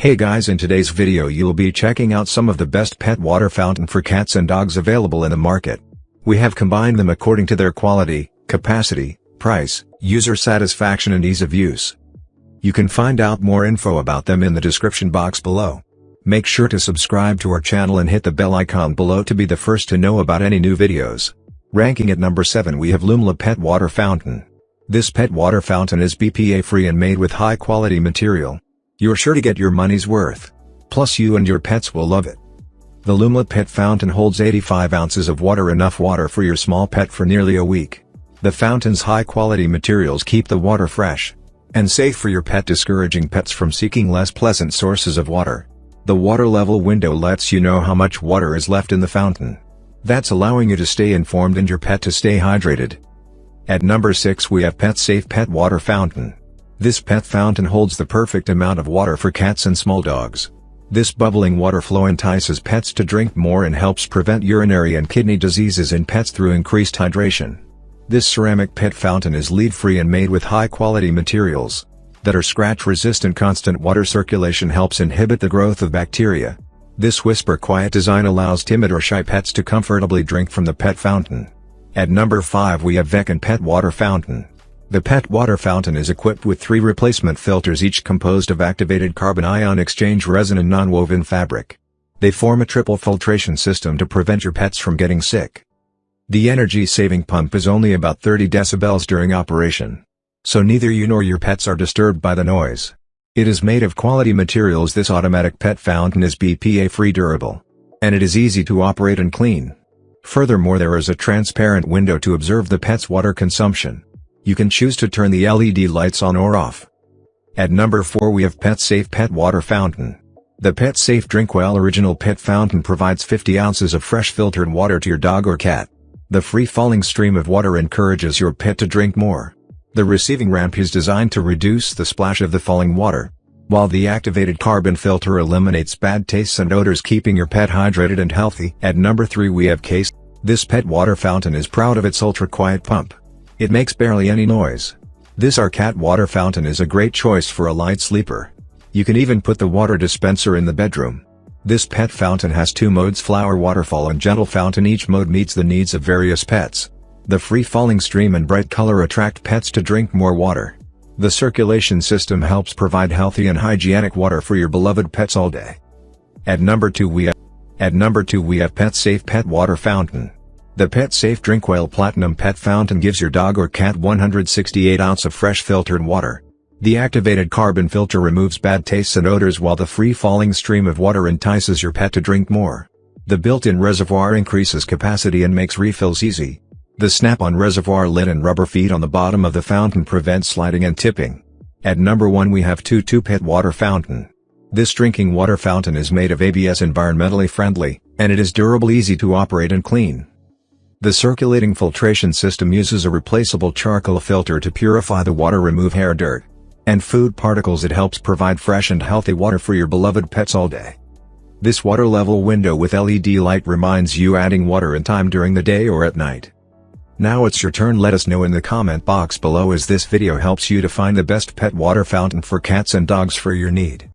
Hey guys, in today's video you'll be checking out some of the best pet water fountain for cats and dogs available in the market. We have combined them according to their quality, capacity, price, user satisfaction and ease of use. You can find out more info about them in the description box below. Make sure to subscribe to our channel and hit the bell icon below to be the first to know about any new videos. Ranking at number 7 we have Lumla Pet Water Fountain. This pet water fountain is BPA free and made with high quality material. You're sure to get your money's worth. Plus you and your pets will love it. The Lumla Pet Fountain holds 85 ounces of water, enough water for your small pet for nearly a week. The fountain's high-quality materials keep the water fresh and safe for your pet, discouraging pets from seeking less pleasant sources of water. The water level window lets you know how much water is left in the fountain. That's allowing you to stay informed and your pet to stay hydrated. At number 6 we have PetSafe Pet Water Fountain. This pet fountain holds the perfect amount of water for cats and small dogs. This bubbling water flow entices pets to drink more and helps prevent urinary and kidney diseases in pets through increased hydration. This ceramic pet fountain is lead-free and made with high-quality materials that are scratch-resistant. Constant water circulation helps inhibit the growth of bacteria. This whisper-quiet design allows timid or shy pets to comfortably drink from the pet fountain. At number 5 we have Vecan Pet Water Fountain. The pet water fountain is equipped with 3 replacement filters, each composed of activated carbon ion exchange resin and non-woven fabric. They form a triple filtration system to prevent your pets from getting sick. The energy-saving pump is only about 30 decibels during operation, so neither you nor your pets are disturbed by the noise. It is made of quality materials. This automatic pet fountain is BPA-free, durable, and it is easy to operate and clean. Furthermore, there is a transparent window to observe the pet's water consumption. You can choose to turn the LED lights on or off. At number 4 we have PetSafe Pet Water Fountain. The PetSafe Drinkwell Original Pet Fountain provides 50 ounces of fresh filtered water to your dog or cat. The free-falling stream of water encourages your pet to drink more. The receiving ramp is designed to reduce the splash of the falling water, while the activated carbon filter eliminates bad tastes and odors, keeping your pet hydrated and healthy. At number 3 we have Case. This pet water fountain is proud of its ultra-quiet pump. It makes barely any noise. This cat water fountain is a great choice for a light sleeper. You can even put the water dispenser in the bedroom. This pet fountain has 2 modes: flower waterfall and gentle fountain. Each mode meets the needs of various pets. The free-falling stream and bright color attract pets to drink more water. The circulation system helps provide healthy and hygienic water for your beloved pets all day. At number 2 we have PetSafe Pet Water Fountain. The PetSafe Drinkwell Platinum Pet Fountain gives your dog or cat 168 ounces of fresh filtered water. The activated carbon filter removes bad tastes and odors, while the free-falling stream of water entices your pet to drink more. The built-in reservoir increases capacity and makes refills easy. The snap-on reservoir lid and rubber feet on the bottom of the fountain prevent sliding and tipping. At number 1 we have Tutu Pet Water Fountain. This drinking water fountain is made of ABS, environmentally friendly, and it is durable, easy to operate and clean. The circulating filtration system uses a replaceable charcoal filter to purify the water, remove hair, dirt, and food particles. It helps provide fresh and healthy water for your beloved pets all day. This water level window with LED light reminds you adding water in time during the day or at night. Now it's your turn. Let us know in the comment box below as this video helps you to find the best pet water fountain for cats and dogs for your need.